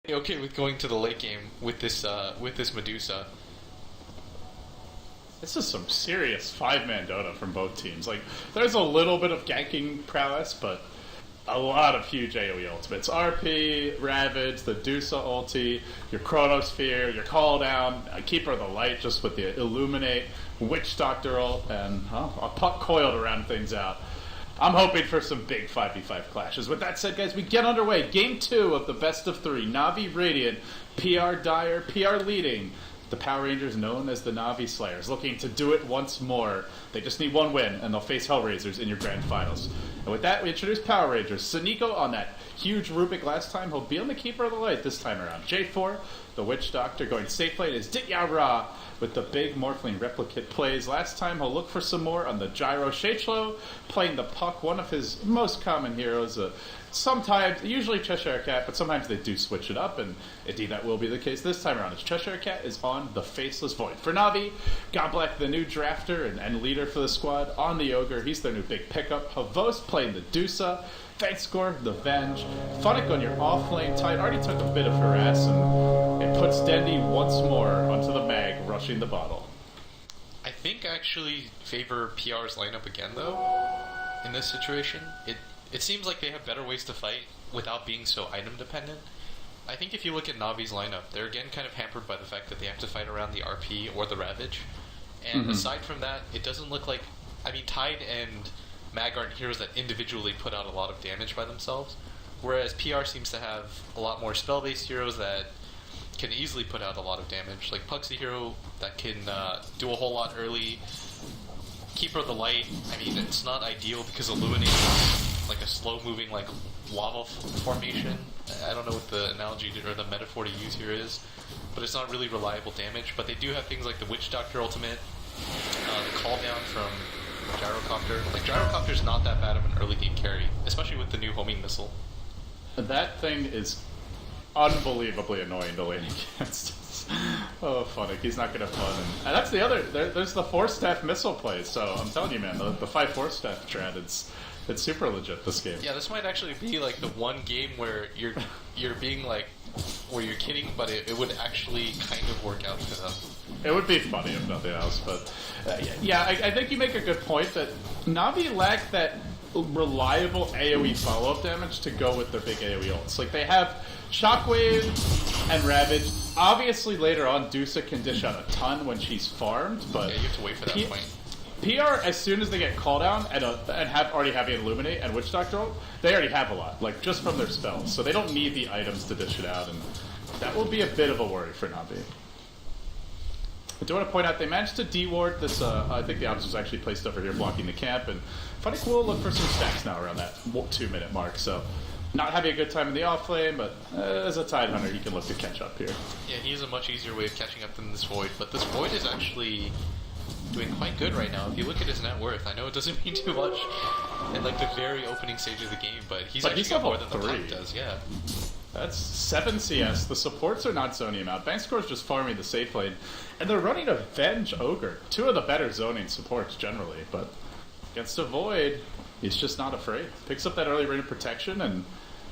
okay with going to the late game with this Medusa. This is some serious 5-man Dota from both teams. Like, there's a little bit of ganking prowess, but a lot of huge AoE ultimates. RP, Ravage, the Dusa ulti, your Chronosphere, your Call Down, Keeper of the Light just with the Illuminate, Witch Doctor ult, and a puck coil to round things out. I'm hoping for some big 5v5 clashes. With that said, guys, we get underway. Game 2 of the best of 3. NaVi Radiant, PR Dire, PR leading. The Power Rangers, known as the NaVi Slayers, looking to do it once more. They just need one win, and they'll face Hellraisers in your grand finals. And with that, we introduce Power Rangers. Suniko on that huge Rubik last time. He'll be on the Keeper of the Light this time around. J4, the Witch Doctor, going safe lane is Ditya Ra with the big Morphling replicate plays. Last time, he'll look for some more on the Gyro. Shechlo playing the Puck, one of his most common heroes. Sometimes, usually Cheshire Cat, but sometimes they do switch it up, and indeed that will be the case this time around, as Cheshire Cat is on the Faceless Void. For NaVi, Godblack, the new drafter and leader for the squad, on the Ogre, he's their new big pickup. Havos playing the Dusa, Thankscore, the Venge, Funnick on your offlane tight, already took a bit of harass, and it puts Dendy once more onto the mag, rushing the bottle. I think I actually favor PR's lineup again, though, in this situation. It seems like they have better ways to fight without being so item dependent. I think if you look at Navi's lineup, they're again kind of hampered by the fact that they have to fight around the RP or the Ravage. And aside from that, it doesn't look like... I mean, Tide and Mag aren't heroes that individually put out a lot of damage by themselves, whereas PR seems to have a lot more spell-based heroes that can easily put out a lot of damage. Like Puck's a hero that can do a whole lot early. Keeper of the Light, I mean, it's not ideal because Illuminate is like a slow-moving, like, lava formation. I don't know what the analogy or the metaphor to use here is, but it's not really reliable damage. But they do have things like the Witch Doctor ultimate, the Call Down from Gyrocopter. Like, Gyrocopter's not that bad of an early game carry, especially with the new homing missile. That thing is unbelievably annoying to lane against. Oh, Funnick, he's not going to have fun. And that's the other, there's the 4-staff missile plays, so I'm telling you, man, the 5 4-staff trad, it's super legit, this game. Yeah, this might actually be like the one game where you're being like, where you're kidding, but it would actually kind of work out for them. It would be funny if nothing else, but yeah, I think you make a good point that Navi lack that reliable AoE follow-up damage to go with their big AoE ults. Like, they have Shockwave and Ravage. Obviously, later on, Dusa can dish out a ton when she's farmed, but... Yeah, you have to wait for that point. PR, as soon as they get Call Down and have already having Illuminate and Witch Doctor ult, they already have a lot, like, just from their spells. So they don't need the items to dish it out, and that will be a bit of a worry for Navi. I do want to point out, they managed to de-ward this, I think the Ops was actually placed over here blocking the camp, and Funnick will look for some stacks now around that 2-minute mark, so not having a good time in the offlane, but as a Tide Hunter, he can look to catch up here. Yeah, he has a much easier way of catching up than this Void, but this Void is actually doing quite good right now. If you look at his net worth, I know it doesn't mean too much in like the very opening stage of the game, but he's actually got more than the Puck does, yeah. That's 7 CS. The supports are not zoning him out. Bankscore's just farming the safe lane. And they're running a Venge Ogre. 2 of the better zoning supports generally, but against a Void, he's just not afraid. Picks up that early rate of protection, and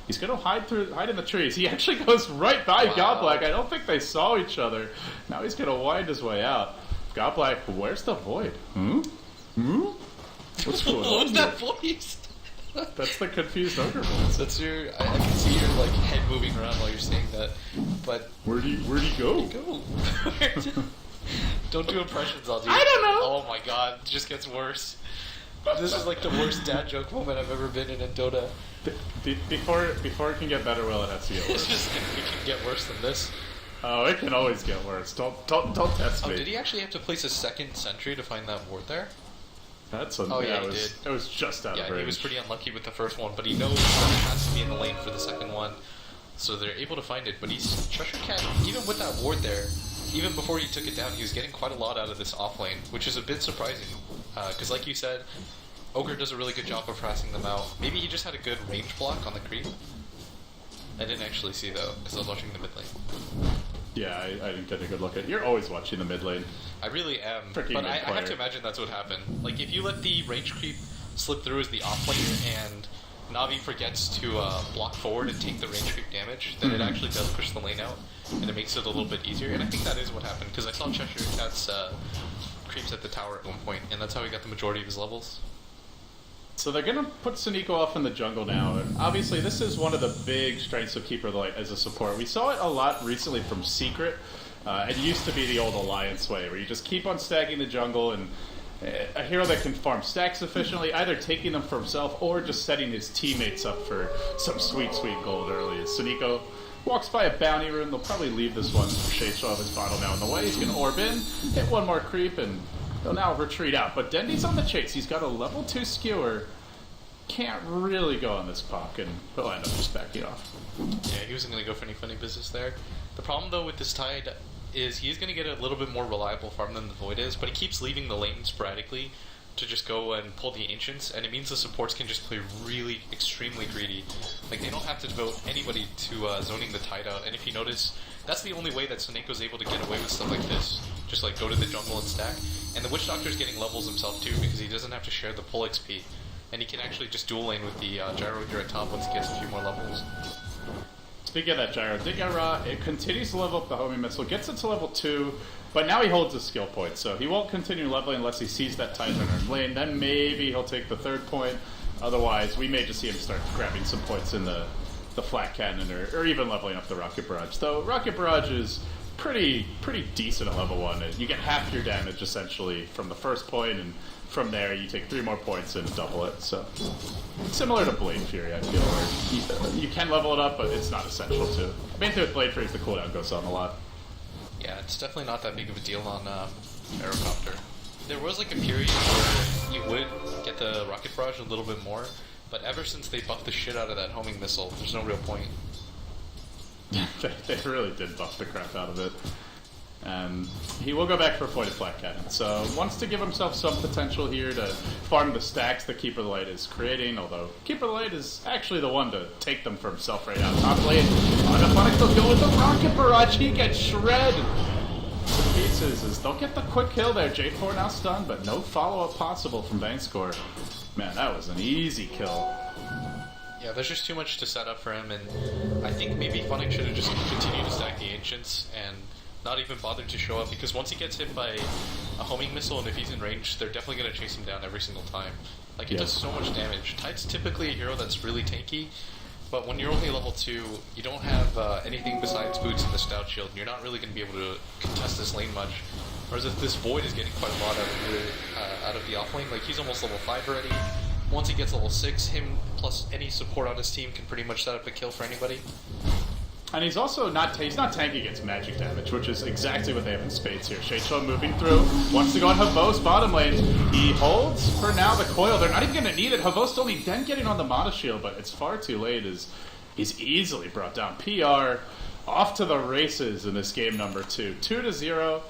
he's going to hide in the trees. He actually goes right by Godblack. I don't think they saw each other. Now he's going to wind his way out. Godblack, where's the Void? What's going on? What was that voice? That's the confused Ogre voice. That's your... I can see your like head moving around while you're saying that, but... Where'd he go? Don't do impressions, I'll do. I don't know! Oh my god, it just gets worse. This is like the worst dad joke moment I've ever been in Dota. Before it can get better, well, it has to get worse. It can get worse than this. Oh, it can always get worse. Don't test me. Oh, did he actually have to place a second sentry to find that ward there? That's yeah, he did. It was just out of range. Yeah, he was pretty unlucky with the first one, but he knows that he has to be in the lane for the second one, so they're able to find it. But he's Cheshire Cat, even with that ward there, even before he took it down, he was getting quite a lot out of this off lane, which is a bit surprising. Because like you said, Ogre does a really good job of harassing them out. Maybe he just had a good range block on the creep. I didn't actually see though, because I was watching the mid lane. Yeah, I didn't get a good look at it. You're always watching the mid lane. I really am, Freaking but I have to imagine that's what happened. Like, if you let the range creep slip through as the off laner and NaVi forgets to block forward and take the range creep damage, then it actually does push the lane out, and it makes it a little bit easier. And I think that is what happened, because I saw Cheshire Cat's creeps at the tower at one point, and that's how he got the majority of his levels. So they're going to put Suniko off in the jungle now, and obviously this is one of the big strengths of Keeper of the Light as a support. We saw it a lot recently from Secret. It used to be the old Alliance way, where you just keep on stacking the jungle, and a hero that can farm stacks efficiently, either taking them for himself or just setting his teammates up for some sweet, sweet gold early. As Suniko walks by a bounty rune, they'll probably leave this one for Shade Shaw of his bottle now in the way. He's going to orb in, hit one more creep, and he'll now retreat out. But Dendy's on the chase. He's got a level 2 skewer. Can't really go on this Puck, and he'll end up just backing off. Yeah, he wasn't going to go for any funny business there. The problem, though, with this Tide is he's going to get a little bit more reliable farm than the Void is, but he keeps leaving the lane sporadically to just go and pull the Ancients, and it means the supports can just play really extremely greedy. Like, they don't have to devote anybody to zoning the Tide out, and if you notice, that's the only way that Suneko's able to get away with stuff like this. Just, like, go to the jungle and stack. And the Witch Doctor's getting levels himself, too, because he doesn't have to share the pull XP. And he can actually just dual lane with the Gyro here at top once he gets a few more levels. Speaking of that Gyro, Digara, it continues to level up the homing missile, gets it to level 2, but now he holds his skill point, so he won't continue leveling unless he sees that Tide Runner in lane. Then maybe he'll take the 3rd point. Otherwise, we may just see him start grabbing some points in the flat cannon or even leveling up the Rocket Barrage. Though Rocket Barrage is pretty decent at level 1. You get half your damage essentially from the first point, and from there you take 3 more points and double it. So similar to Blade Fury, I feel, where you can level it up, but it's not essential to. Main thing with Blade Fury is the cooldown goes on a lot. Yeah, it's definitely not that big of a deal on Aerocopter. There was like a period where you would get the Rocket Barrage a little bit more, but ever since they buffed the shit out of that homing missile, there's no real point. They really did buff the crap out of it. And he will go back for a pointed flat cannon. So wants to give himself some potential here to farm the stacks that Keeper of the Light is creating, although Keeper of the Light is actually the one to take them for himself right now. Top lane, Anaphonic will go with the Rocket Barrage. He gets shredded to pieces as they'll get the quick kill there. J4 now stunned, but no follow-up possible from Bankscore. Man, that was an easy kill. Yeah, there's just too much to set up for him, and I think maybe Funnick should have just continued to stack the Ancients and not even bothered to show up, because once he gets hit by a homing missile, and if he's in range, they're definitely going to chase him down every single time. Like, it does so much damage. Tide's typically a hero that's really tanky, but when you're only level 2, you don't have anything besides boots and the Stout Shield, and you're not really going to be able to contest this lane much. Whereas if this Void is getting quite a lot out of the offlane, like, he's almost level 5 already. Once he gets level 6, him plus any support on his team can pretty much set up a kill for anybody. And he's also he's not tanky against magic damage, which is exactly what they have in spades here. Shade moving through, wants to go on Havos bottom lane. He holds, for now, the coil. They're not even going to need it. Havos only then getting on the Mana Shield, but it's far too late as he's easily brought down. PR off to the races in this game number 2. 2-0.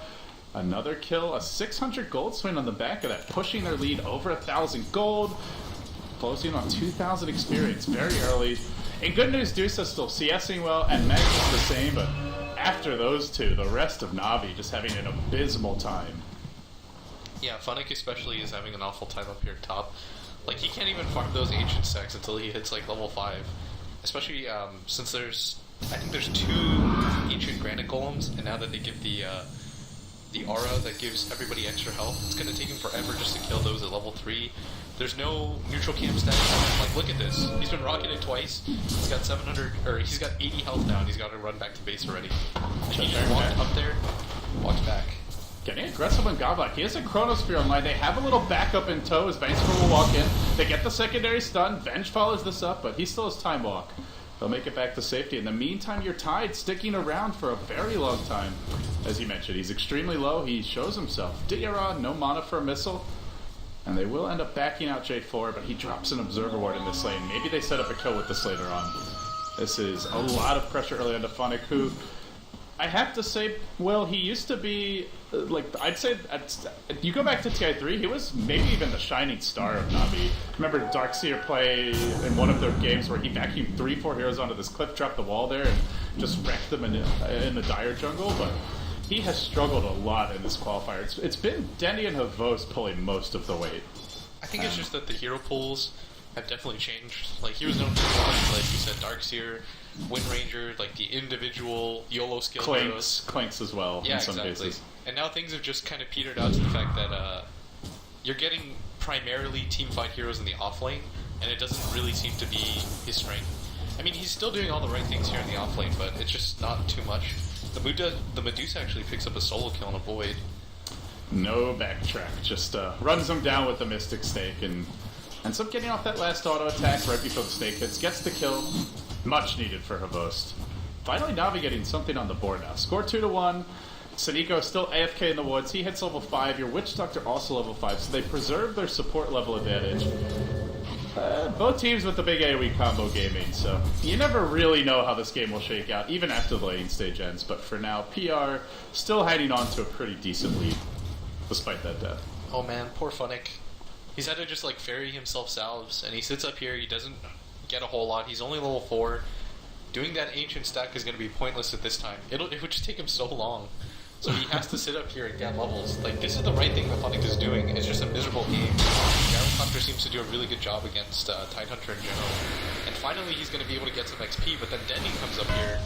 Another kill, a 600 gold swing on the back of that, pushing their lead over 1,000 gold, closing on 2,000 experience very early. And good news, Dusa's still CSing well, and Meg's the same, but after those two, the rest of NaVi just having an abysmal time. Yeah, Funnick especially is having an awful time up here top. Like, he can't even farm those Ancient stacks until he hits, like, level 5. Especially, since I think there's 2 Ancient Granite Golems, and now that they give the aura that gives everybody extra health, it's going to take him forever just to kill those at level 3. There's no neutral camp stack. Like, look at this. He's been rocketed twice. He's got 80 health now, and he's got to run back to base already. And he just walked up there, walked back. Getting aggressive on Godlike. He has a Chronosphere online. They have a little backup in tow as Vincere will walk in. They get the secondary stun. Venge follows this up, but he still has time walk. They'll make it back to safety. In the meantime, your Tide sticking around for a very long time. As you mentioned, he's extremely low. He shows himself. Digara, no mana for a missile. And they will end up backing out J4, but he drops an Observer Ward in this lane. Maybe they set up a kill with this later on. This is a lot of pressure early on to Funnick, who, I have to say, well, he used to be, like, I'd say, you go back to TI3, he was maybe even the shining star of NaVi. Remember Darkseer play in one of their games where he vacuumed 3-4 heroes onto this cliff, dropped the wall there, and just wrecked them in the dire jungle, but he has struggled a lot in this qualifier. It's been Denny and Havos pulling most of the weight. I think it's just that the hero pools have definitely changed. Like, he was known for one, like you said, Darkseer, Wind Ranger, like the individual YOLO skill heroes. Clanks as well, Yeah, in some exactly. cases. And now things have just kind of petered out to the fact that you're getting primarily teamfight heroes in the off lane, and it doesn't really seem to be his strength. I mean, he's still doing all the right things here in the off lane, but it's just not too much. The Medusa actually picks up a solo kill on a Void. No backtrack, just runs him down with the Mystic Stake and ends up getting off that last auto attack right before the stake hits. Gets the kill, much needed for Havost. Finally, NaVi getting something on the board now. Score 2-1. Saniko still AFK in the woods. He hits level 5. Your Witch Doctor also level 5, so they preserve their support level advantage. Both teams with the big AoE combo gaming, so you never really know how this game will shake out, even after the lane stage ends. But for now, PR still hanging on to a pretty decent lead, despite that death. Oh man, poor Funnick. He's had to just like ferry himself salves, and he sits up here, he doesn't get a whole lot, he's only level 4. Doing that ancient stack is going to be pointless at this time. It would just take him so long. So he has to sit up here and get levels. Like, this is the right thing that Funnick is doing. It's just a miserable game. Gyrocopter seems to do a really good job against Tidehunter in general. And finally he's going to be able to get some XP, but then Dendy comes up here.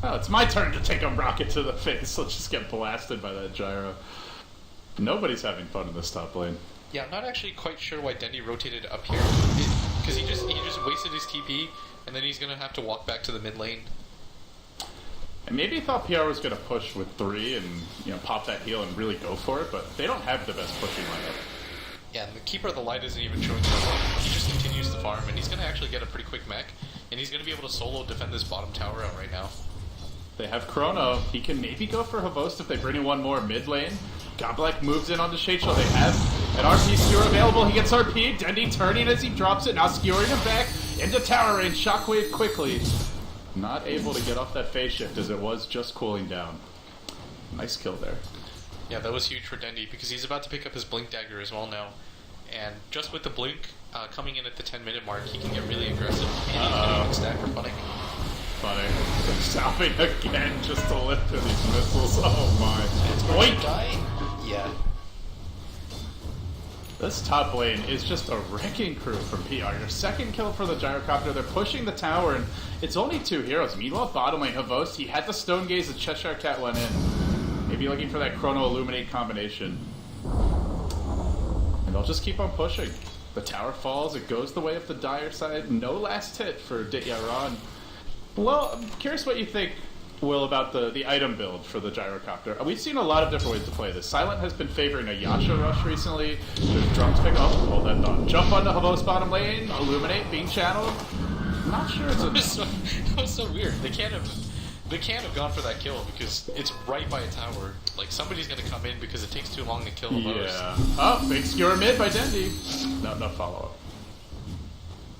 Oh, it's my turn to take a rocket to the face. Let's just get blasted by that gyro. Nobody's having fun in this top lane. Yeah, I'm not actually quite sure why Dendy rotated up here. Because he just wasted his TP, and then he's going to have to walk back to the mid lane. And maybe he thought PR was going to push with 3 and pop that heal and really go for it, but they don't have the best pushing lineup. Yeah, and the Keeper of the Light isn't even showing level. He just continues to farm, and he's going to actually get a pretty quick mech, and he's going to be able to solo defend this bottom tower out right now. They have Chrono. He can maybe go for Havost if they bring in one more mid lane. Godblack moves in onto Shade Show. They have an RP skewer available. He gets RP. Dendy turning as he drops it, now skewering him back into tower range. Shockwave quickly. Not able to get off that phase shift as it was just cooling down. Nice kill there. Yeah, that was huge for Dendy because he's about to pick up his Blink Dagger as well now. And just with the Blink coming in at the 10-minute mark, he can get really aggressive. And he's going to even stack for Funnick. Funny. Stopping again just to lift through these missiles. Oh my. It's going to die? Yeah. This top lane is just a wrecking crew from PR. Your second kill for the Gyrocopter. They're pushing the tower, and it's only 2 heroes. Meanwhile, bottom lane, Havost, he had the Stone Gaze, the Cheshire Cat went in. Maybe looking for that Chrono Illuminate combination. And they'll just keep on pushing. The tower falls, it goes the way of the dire side. No last hit for Dityaran. Well, I'm curious what you think, Will, about the item build for the Gyrocopter. We've seen a lot of different ways to play this. Silent has been favoring a Yasha rush recently. There's drums pick up. Hold that thought. Jump onto Havost bottom lane. Illuminate being channeled. I'm not sure it's a... That was so weird. They can't have gone for that kill because it's right by a tower. Like, somebody's going to come in because it takes too long to kill Havost. Yeah. Oh, big skewer mid by Dendy. No follow-up.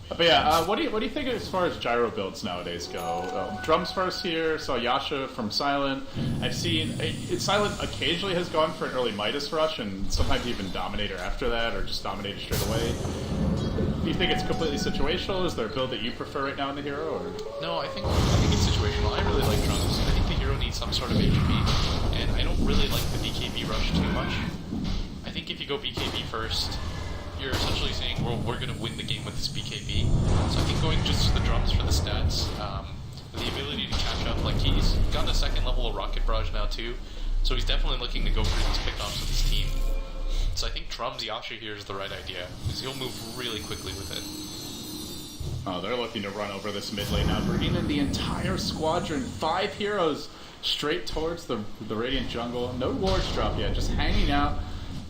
But yeah, what do you think as far as gyro builds nowadays go? Drums first here, saw Yasha from Silent. I've seen Silent occasionally has gone for an early Midas rush, and sometimes even Dominator after that, or just Dominator straight away. Do you think it's completely situational? Is there a build that you prefer right now in the hero? Or? No, I think it's situational. I really like drums. I think the hero needs some sort of HP, and I don't really like the BKB rush too much. I think if you go BKB first, you're essentially saying, well, we're going to win the game with this BKB. So I think going just to the drums for the stats, the ability to catch up, like he's got a second level of Rocket Barrage now too, so he's definitely looking to go for these pickoffs with his team. So I think drums Yasha here is the right idea, because he'll move really quickly with it. Oh, they're looking to run over this mid lane now, bringing in the entire squadron, 5 heroes straight towards the Radiant jungle. No wards drop yet, just hanging out.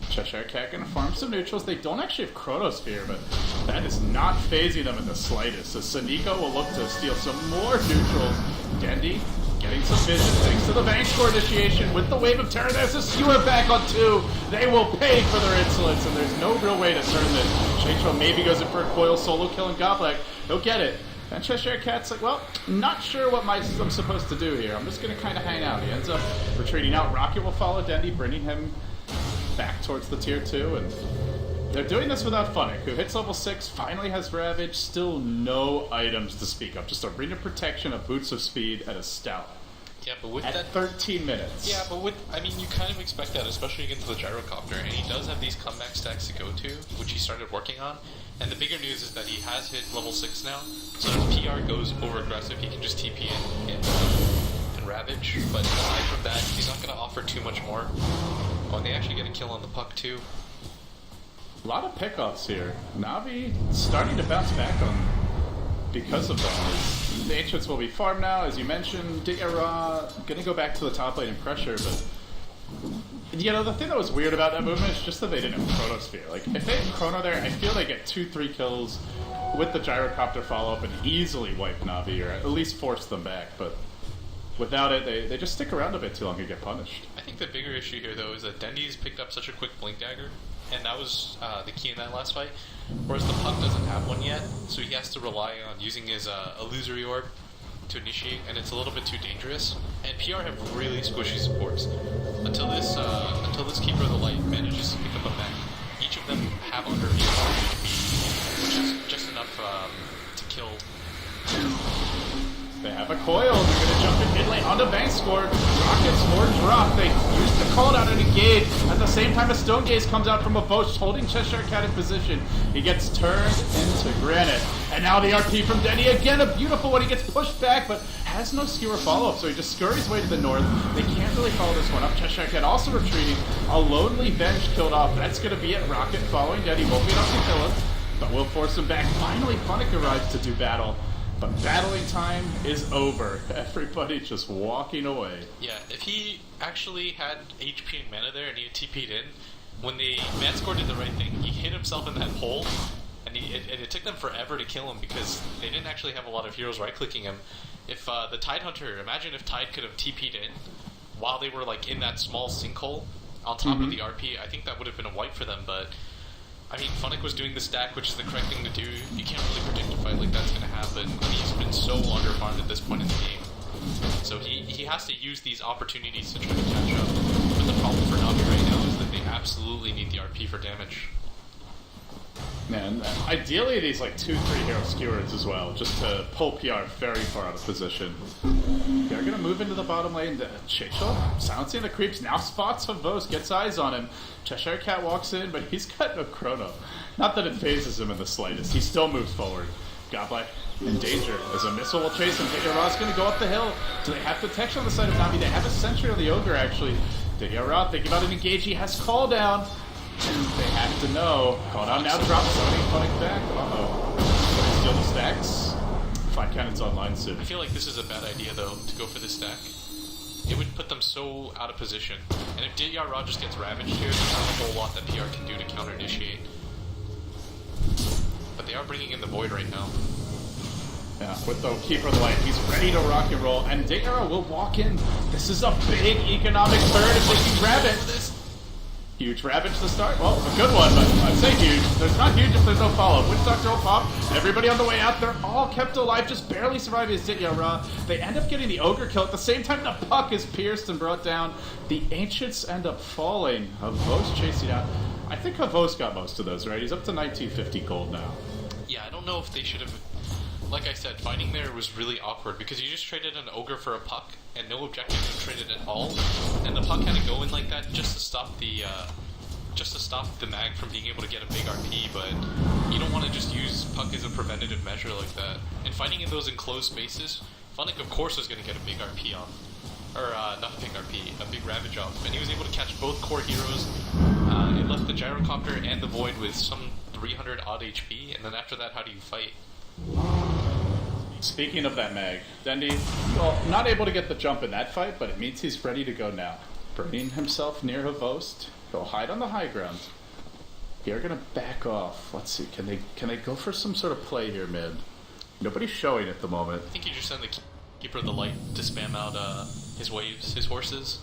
Cheshire Cat gonna farm some neutrals. They don't actually have Chronosphere, but that is not phasing them in the slightest. So Saniko will look to steal some more neutrals. Dendy getting some vision thanks to the Vangscore initiation with the Wave of Terror. There's a skewer back on 2. They will pay for their insolence, and there's no real way to turn this. Shadeshow maybe goes in for a coil solo kill, and Godblack, he'll get it. And Cheshire Cat's like, well, not sure what I'm supposed to do here. I'm just gonna kind of hang out. He ends up retreating out. Rocket will follow Dendy, bringing him back towards the tier 2, and they're doing this without Funnick, who hits level 6, finally has Ravage, still no items to speak of, just a Ring of Protection, a Boots of Speed, and a Stout. Yeah, but with at that 13 minutes. Yeah, but I mean, you kind of expect that, especially against the gyrocopter, and he does have these comeback stacks to go to, which he started working on. And the bigger news is that he has hit level 6 now, so if PR goes over aggressive, he can just TP and Ravage. But aside from that, he's not going to offer too much more. Oh, and they actually get a kill on the puck too. A lot of pickoffs here. NaVi starting to bounce back on because of them. The Ancients will be farmed now, as you mentioned. Dara gonna go back to the top lane and pressure, but you know, the thing that was weird about that movement is just that they didn't have Chronosphere. Like, if they had Chrono there, I feel they get 2-3 kills with the gyrocopter follow-up and easily wipe NaVi, or at least force them back, but without it, they just stick around a bit too long and get punished. I think the bigger issue here, though, is that Dendy's picked up such a quick Blink Dagger, and that was the key in that last fight, whereas the puck doesn't have one yet, so he has to rely on using his Illusory Orb to initiate, and it's a little bit too dangerous. And PR have really squishy supports. Until this Keeper of the Light manages to pick up a mech, each of them have under 800 HP, which is just enough to kill. They have a coil. They're going to jump in mid lane onto Bank Score. Rockets or drop. They use the call out and engage. At the same time, a Stone Gaze comes out from a Bosch, holding Cheshire Cat in position. He gets turned into granite. And now the RP from Denny. Again, a beautiful one. He gets pushed back, but has no skewer follow-up, so he just scurries way to the north. They can't really follow this one up. Cheshire Cat also retreating. A lonely Venge killed off. That's going to be it. Rocket following Denny. Won't be enough to kill him, but we'll force him back. Finally, Funnick arrives to do battle. But battling time is over. Everybody just walking away. Yeah, if he actually had HP and mana there and he had TP'd in, when the Manscore did the right thing, he hit himself in that hole, and it took them forever to kill him because they didn't actually have a lot of heroes right-clicking him. If the Tidehunter, imagine if Tide could have TP'd in while they were like in that small sinkhole on top of the RP, I think that would have been a wipe for them, but I mean, Funnick was doing the stack, which is the correct thing to do. You can't really predict a fight like that's going to happen. He's been so underfarmed at this point in the game. So he has to use these opportunities to try to catch up. But the problem for NaVi right now is that they absolutely need the RP for damage. Man, ideally these like 2-3 hero skewers as well, just to pull PR very far out of position. They're gonna move into the bottom lane. Chicho, silencing the creeps, now spots Havos, gets eyes on him. Cheshire Cat walks in, but he's got no chrono. Not that it phases him in the slightest. He still moves forward. Godlike in danger as a missile will chase him. Dayara's gonna go up the hill. Do they have protection on the side of NaVi? They have a sentry on the Ogre actually. Dayara thinking about an engage. He has call down. And they have to know. Call down now, drop somebody, Funnick back. Uh-oh. Steal the stacks. 5 cannons online soon. I feel like this is a bad idea, though, to go for this stack. It would put them so out of position. And if Dayara just gets ravaged here, there's not a whole lot that PR can do to counter-initiate. But they are bringing in the Void right now. Yeah, with the Keeper of the Light, he's ready to rock and roll. And Dayara will walk in. This is a big economic third if they can grab it. Huge Ravage to start. Well, a good one, but I'd say huge. There's not huge if there's no follow-up. Witch Doctor will pop. Everybody on the way out, they're all kept alive, just barely surviving as Dayara. They end up getting the Ogre kill. At the same time, the puck is pierced and brought down. The Ancients end up falling. Havos chasing out. I think Havos got most of those, right? He's up to 1950 gold now. Yeah, I don't know if they should have... Like I said, fighting there was really awkward because you just traded an Ogre for a puck and no objective was traded at all, and the puck had to go in like that just to stop the mag from being able to get a big RP. But you don't want to just use puck as a preventative measure like that. And fighting in those enclosed spaces, Funnick of course was going to get a big RP off, or not a big RP, a big Ravage off, and he was able to catch both core heroes. It left the Gyrocopter and the Void with some 300 odd HP, and then after that, how do you fight? Speaking of that mag, Dendy, well, not able to get the jump in that fight, but it means he's ready to go now. Bringing himself near Havost, he'll hide on the high ground. They're gonna back off. Let's see, can they go for some sort of play here mid? Nobody's showing at the moment. I think you just send the Keeper of the Light to spam out his waves, his horses.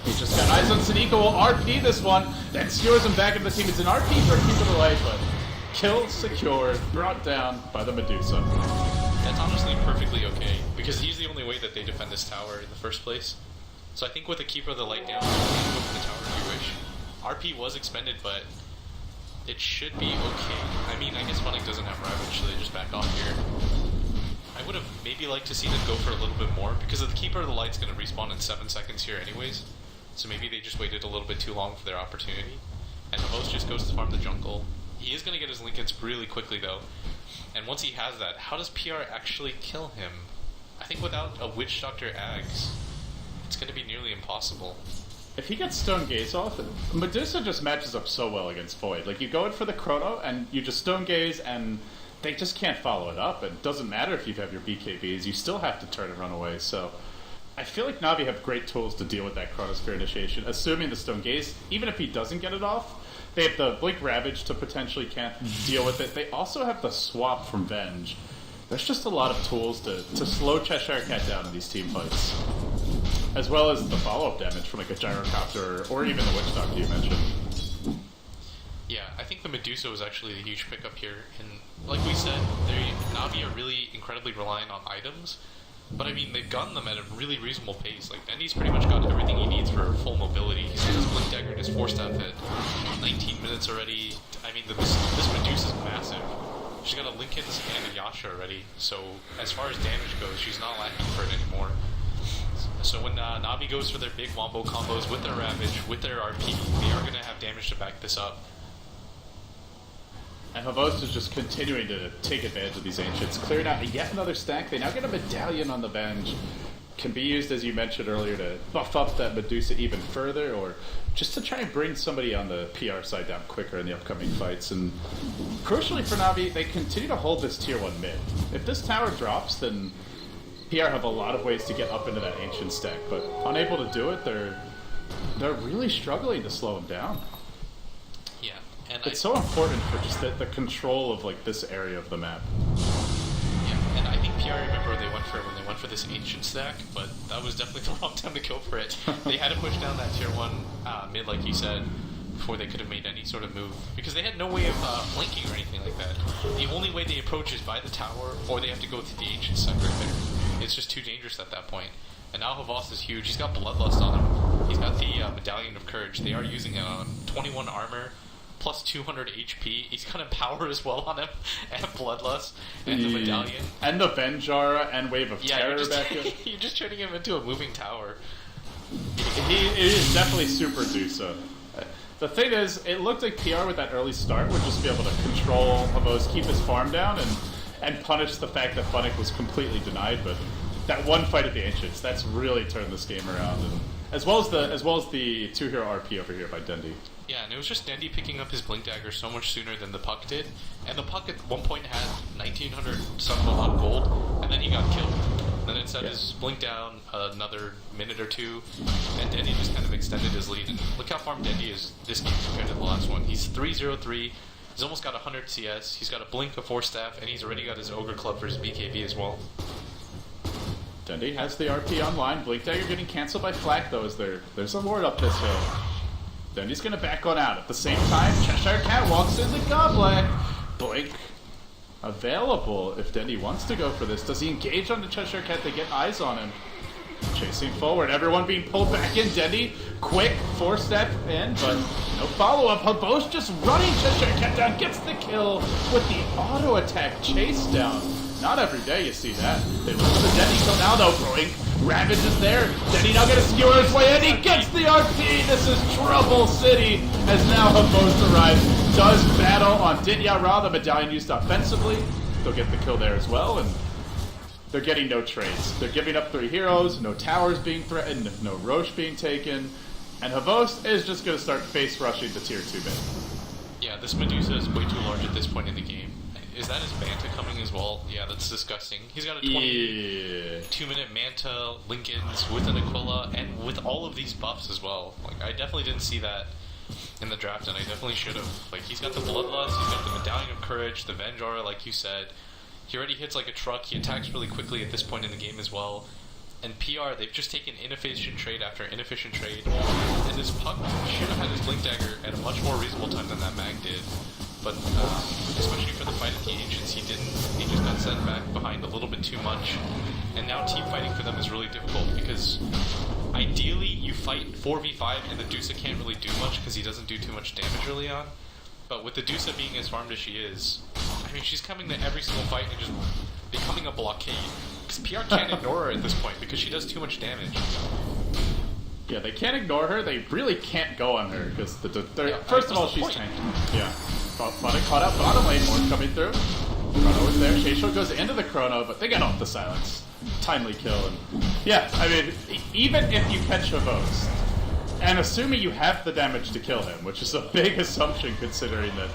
He just got eyes on Sanika, will RP this one, then skewers him back into the team. It's an RP for Keeper of the Light, but kill secured, brought down by the Medusa. That's honestly perfectly okay, because he's the only way that they defend this tower in the first place. So I think with a Keeper of the Light down, you can go for the tower if you wish. RP was expended, but it should be okay. I mean, I guess Funnick doesn't have Ravage, so they just back off here. I I would have maybe liked to see them go for a little bit more, because the Keeper of the Light's going to respawn in 7 seconds here anyways, so maybe they just waited a little bit too long for their opportunity. And the host just goes to farm the jungle. He is going to get his Linken's really quickly though, and once he has that, how does PR actually kill him? I think without a Witch Doctor Ags, it's going to be nearly impossible. If he gets Stone Gaze off, Medusa just matches up so well against Void. Like, you go in for the Chrono, and you just Stone Gaze, and they just can't follow it up. It doesn't matter if you have your BKBs, you still have to turn and run away. So I feel like Navi have great tools to deal with that Chronosphere initiation, assuming the Stone Gaze, even if he doesn't get it off, they have the Blink Ravage to potentially can't deal with it. They also have the swap from Venge. There's just a lot of tools to slow Cheshire Cat down in these team fights. As well as the follow-up damage from like a Gyrocopter or even the Witch Doctor you mentioned. Yeah, I think the Medusa was actually the huge pickup here. And like we said, Navi are really incredibly reliant on items. But I mean, they've gotten them at a really reasonable pace. Like, Andy's pretty much got everything he needs for full mobility. He's got his Blink Dagger and his 4-staff hit. 19 minutes already. I mean, this Medusa's massive. She's got a Linken's and a Yasha already. So as far as damage goes, she's not lacking for it anymore. So when Navi goes for their big wombo combos with their Ravage, with their RP, they are going to have damage to back this up. And Havos is just continuing to take advantage of these Ancients. Clearing out yet another stack. They now get a Medallion on the bench. Can be used, as you mentioned earlier, to buff up that Medusa even further, or just to try and bring somebody on the PR side down quicker in the upcoming fights. And crucially for Navi, they continue to hold this tier 1 mid. If this tower drops, then PR have a lot of ways to get up into that Ancient stack, but unable to do it, they're really struggling to slow them down. Yeah, and it's so important for just the control of like this area of the map. Yeah, and I think PR, remember they went for this Ancient stack, but that was definitely the wrong time to go for it. They had to push down that tier 1 mid, like you said, before they could have made any sort of move, because they had no way of blinking or anything like that. The only way they approach is by the tower, or they have to go through the Ancient stack right there. It's just too dangerous at that point. And now Havos is huge. He's got Bloodlust on him. He's got the Medallion of Courage. They are using it on him. 21 armor, plus 200 HP. He's got Empower as well on him, and Bloodlust, and the Medallion. And the Venjara and Wave of Terror back in. You're just turning him into a moving tower. He is definitely super Dusa. The thing is, it looked like PR with that early start would just be able to control Havos, keep his farm down, and punish the fact that Funnick was completely denied, but that one fight at the Ancients, that's really turned this game around, and as well as the 2-hero RP over here by Dendi. Yeah, and it was just Dendi picking up his Blink Dagger so much sooner than the Puck did, and the Puck at one point had 1900 something on gold, and then he got killed. Then it set his Blink down another minute or two, and Dendi just kind of extended his lead, and look how farmed Dendi is this game compared to the last one. He's 3-0-3. He's almost got 100 CS, he's got a Blink, a 4-staff, and he's already got his Ogre Club for his BKB as well. Dendi has the RP online. Blink Dagger getting cancelled by Flak, though, as there's a ward up this hill. Dendi's going to back one out. At the same time, Cheshire Cat walks in the Goblet. Blink available if Dendi wants to go for this. Does he engage on the Cheshire Cat? They get eyes on him. Chasing forward, everyone being pulled back in. Dendi, quick 4-step in, but no follow-up. Habos just running Cheshire Cat down, gets the kill with the auto attack chase down. Not every day you see that. They look for the Dendi kill now though. Blink, Ravage is there. Dendi now gonna skewer his way in. He gets the RP. This is Trouble City as now Habos arrives. Does battle on Ditya Ra, the Medallion used offensively. They'll get the kill there as well, and they're getting no trades. They're giving up 3 heroes, no towers being threatened, no Roche being taken, and Havos is just going to start face rushing the tier 2 mid. Yeah, this Medusa is way too large at this point in the game. Is that his Manta coming as well? Yeah, that's disgusting. He's got a 22-minute Manta, Linken's with an Aquila, and with all of these buffs as well. Like, I definitely didn't see that in the draft, and I definitely should have. Like, he's got the Bloodlust, he's got the Medallion of Courage, the Venjara, like you said. He already hits like a truck, he attacks really quickly at this point in the game as well. And PR, they've just taken inefficient trade after inefficient trade. And this Puck should have had his Blink Dagger at a much more reasonable time than that Mag did. But especially for the fight at the Ancients, he didn't. He just got sent back behind a little bit too much. And now team fighting for them is really difficult because ideally you fight 4v5 and the Dusa can't really do much because he doesn't do too much damage early on. But with the Dusa being as farmed as she is, I mean, she's coming to every single fight and just becoming a blockade. Because PR can't ignore her at this point because she does too much damage. Yeah, they can't ignore her. They really can't go on her because Yeah, first of all, she's tanking. Yeah. But it caught out bottom lane, more coming through. Chrono is there. Sheisho goes into the Chrono, but they get off the silence. Timely kill. And yeah, I mean, even if you catch Havos, and assuming you have the damage to kill him, which is a big assumption considering that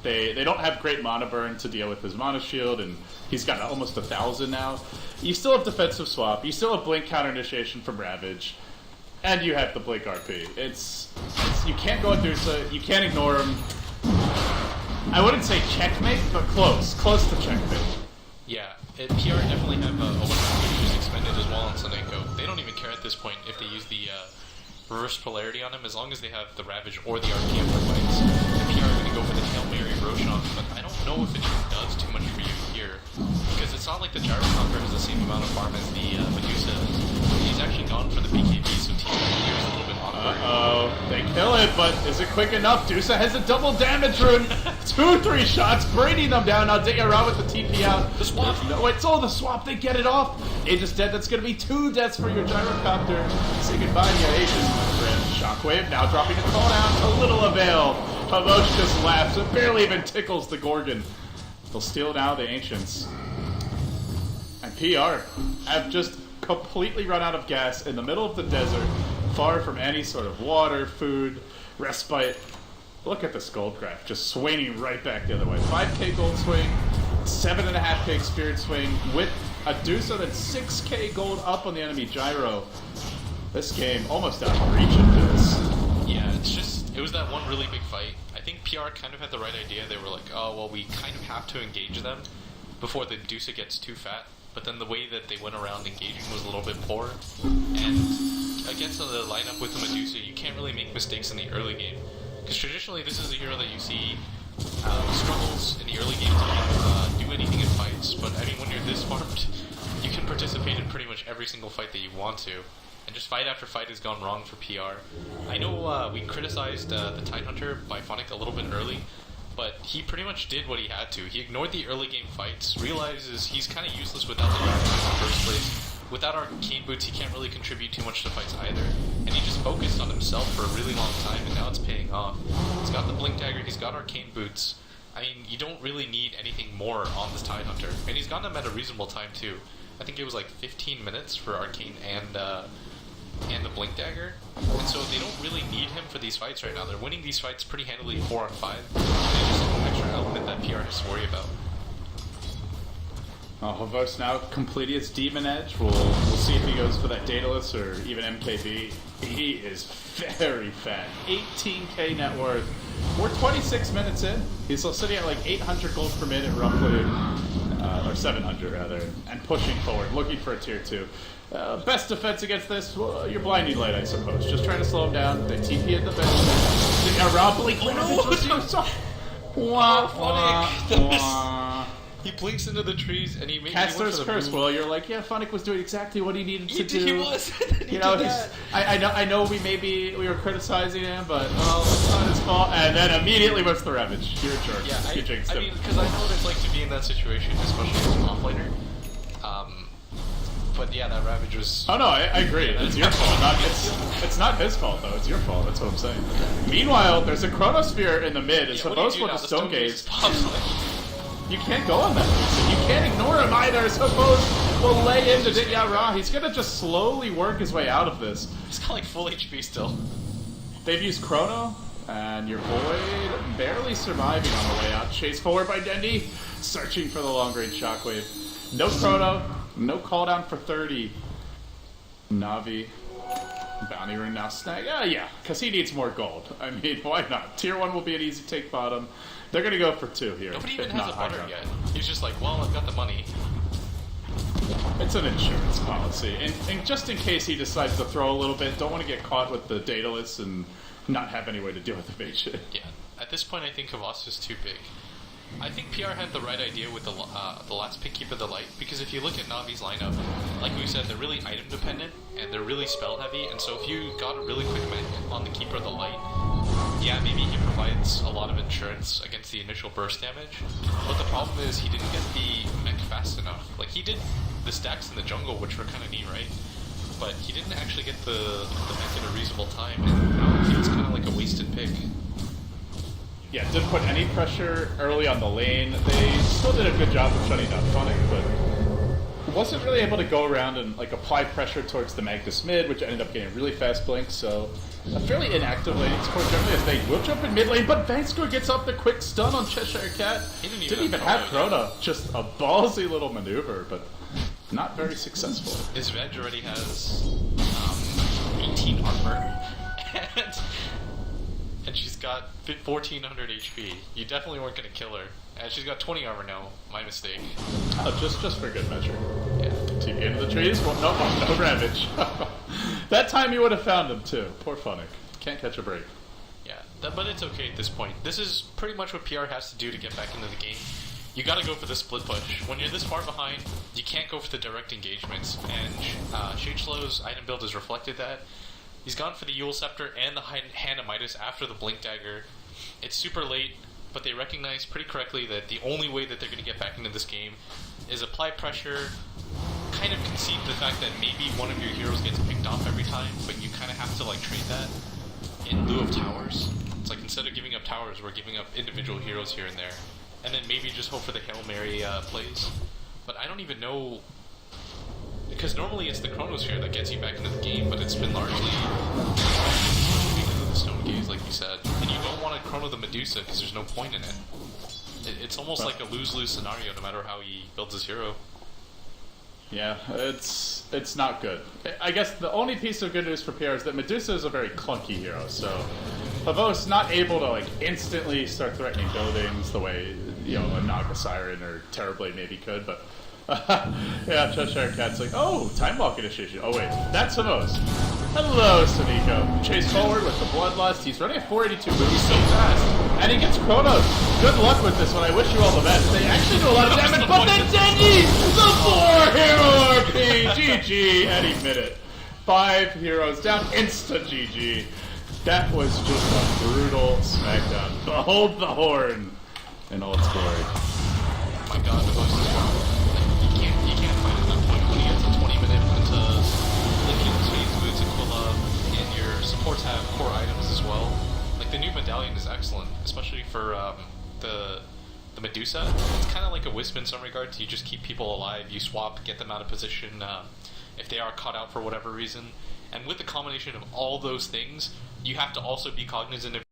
they don't have great mana burn to deal with his mana shield, and he's got almost 1,000 now. You still have defensive swap. You still have blink counter initiation from Ravage. And you have the Blink RP. It's you can't go Adusa, you can't ignore him. I wouldn't say checkmate, but close to checkmate. Yeah, PR definitely have a one who's expended as well on Soneko. They don't even care at this point if they use the reverse polarity on him, as long as they have the Ravage or the RP for fights. The PR are going to go for the Hail Mary Roshan, but I don't know if it even does too much for you here, because it's not like the Gyrocopter has the same amount of farm as the Medusa. He's actually gone for the BKB, so team here is a little bit awkward. Uh-oh, they kill it, but is it quick enough? Dusa has a double damage rune. 2-3 shots, braiding them down. Now Dayara with the TP out. The swap. No, it's all the swap. They get it off. Aegis dead. That's going to be 2 deaths for your Gyrocopter. Say goodbye to your Aegis, my friend. Shockwave now dropping a call down. A little avail. Havosh just laughs. It barely even tickles the Gorgon. They'll steal now the Ancients. And PR have just completely run out of gas in the middle of the desert, far from any sort of water, food, respite. Look at this Goldcraft just swinging right back the other way. 5k gold swing, 7.5k spirit swing with a Dusa that's 6k gold up on the enemy Gyro. This game almost out of reach of this. Yeah, it was that one really big fight. I think PR kind of had the right idea. They were like, oh, well, we kind of have to engage them before the Dusa gets too fat. But then the way that they went around engaging was a little bit poor. And against the lineup with the Medusa, you can't really make mistakes in the early game. Because traditionally, this is a hero that you see struggles in the early game to do anything in fights. But I mean, when you're this farmed, you can participate in pretty much every single fight that you want to. And just fight after fight has gone wrong for PR. I know we criticized the Tidehunter by Phonic a little bit early, but he pretty much did what he had to. He ignored the early game fights, realizes he's kind of useless without the Dragon in the first place. Without Arcane Boots, he can't really contribute too much to fights either. And he just focused on himself for a really long time, and now it's paying off. He's got the Blink Dagger, he's got Arcane Boots. I mean, you don't really need anything more on this Tidehunter. And he's gotten them at a reasonable time too. I think it was like 15 minutes for Arcane and the Blink Dagger. And so they don't really need him for these fights right now. They're winning these fights pretty handily 4-on-5. There's just an extra element that PR has to worry about. Havos now completing his Demon Edge. We'll see if he goes for that Daedalus or even MKB. He is very fat. 18k net worth. We're 26 minutes in. He's still sitting at like 800 gold per minute roughly. Or 700 rather. And pushing forward, looking for a tier 2. Best defense against this, well, you're blinding light, I suppose. Just trying to slow him down. They TP in the bench. Rob Blink. He blinks into the trees and he makes Caster's Curse. Well, you're like, yeah, Phonic was doing exactly what he needed to do. He was. You know, I know we were criticizing him, but well, it's not his fault. And then immediately was the Ravage. You're a jerk. Yeah, I mean, because I know what it's like to be in that situation, especially as an offlaner. But yeah, that Ravage was... Oh no, I agree. Yeah, it's your fault. It's not his fault, though. It's your fault. That's what I'm saying. Meanwhile, there's a Chronosphere in the mid, and Savos with a Stone Gaze. You can't go on that. You can't ignore him either. Savos will lay into Dityara. He's going to just slowly work his way out of this. He's got like full HP still. They've used Chrono, and your Void barely surviving on the way out. Chased forward by Dendi, searching for the long-range Shockwave. No Chrono. No call down for 30. NaVi. Bounty Rune now snag. Yeah, because he needs more gold. I mean, why not? Tier 1 will be an easy take bottom. They're going to go for 2 here. Nobody even has a butter yet. He's just like, well, I've got the money. It's an insurance policy. And just in case he decides to throw a little bit, don't want to get caught with the Daedalus and not have any way to deal with the bait shit. Yeah. At this point, I think Havas is too big. I think PR had the right idea with the last pick Keeper the Light, because if you look at Navi's lineup, like we said, they're really item dependent, and they're really spell heavy, and so if you got a really quick mech on the Keeper of the Light, yeah, maybe he provides a lot of insurance against the initial burst damage, but the problem is he didn't get the mech fast enough. Like, he did the stacks in the jungle, which were kind of neat, right? But he didn't actually get the mech in a reasonable time, and now it feels kind of like a wasted pick. Yeah, didn't put any pressure early on the lane. They still did a good job of shutting down Phonic, but wasn't really able to go around and like apply pressure towards the Magnus mid, which ended up getting really fast blinks. So a fairly inactive laning support generally as they will jump in mid lane, but Vincere gets up the quick stun on Cheshire Cat. He didn't even have Chrono. Just a ballsy little maneuver, but not very successful. His Veg already has 18 armor, and she's got 1400 HP. You definitely weren't going to kill her. And she's got 20 armor now. My mistake. Oh, just for good measure. Yeah. TP into the trees. Well, no Ravage. That time you would have found him too. Poor Phonic. Can't catch a break. Yeah, but it's okay at this point. This is pretty much what PR has to do to get back into the game. You gotta go for the split push. When you're this far behind, you can't go for the direct engagements, and Shadeshlow's item build has reflected that. He's gone for the Yule Scepter and the Hand of Midas after the Blink Dagger. It's super late, but they recognize pretty correctly that the only way that they're going to get back into this game is apply pressure, kind of concede the fact that maybe one of your heroes gets picked off every time, but you kind of have to like trade that in lieu of towers. It's like instead of giving up towers, we're giving up individual heroes here and there. And then maybe just hope for the Hail Mary plays. But I don't even know, because normally it's the Chronosphere that gets you back into the game, but it's been largely because of the Stone Gaze, like you said. And you don't want to Chrono the Medusa because there's no point in it. It's almost like a lose-lose scenario no matter how he builds his hero. Yeah, it's not good. I guess the only piece of good news for PR is that Medusa is a very clunky hero, so Havos not able to like instantly start threatening buildings the way, you know, a Naga Siren or Terrorblade maybe could, but yeah, Cheshire Cat's like, oh, time walk initiation. Oh wait, that's Havos. Hello, Suniko. Chase forward with the Bloodlust. He's running at 482, but he's so fast. And he gets Chronos. Good luck with this one. I wish you all the best. They actually do a lot of damage, but then Zenji! The 4-hero RP! GG any minute. 5 heroes down, insta GG. That was just a brutal smackdown. Behold the horn in all its glory. Oh my god, the most is strong. You can't fight at that point when he gets a 20-minute into Linking Speeds, Moods, and Quilla, and your supports have core items as well. Like, the new medallion is excellent, especially for the Medusa. It's kind of like a Wisp in some regards. You just keep people alive, you swap, get them out of position if they are caught out for whatever reason. And with the combination of all those things, you have to also be cognizant of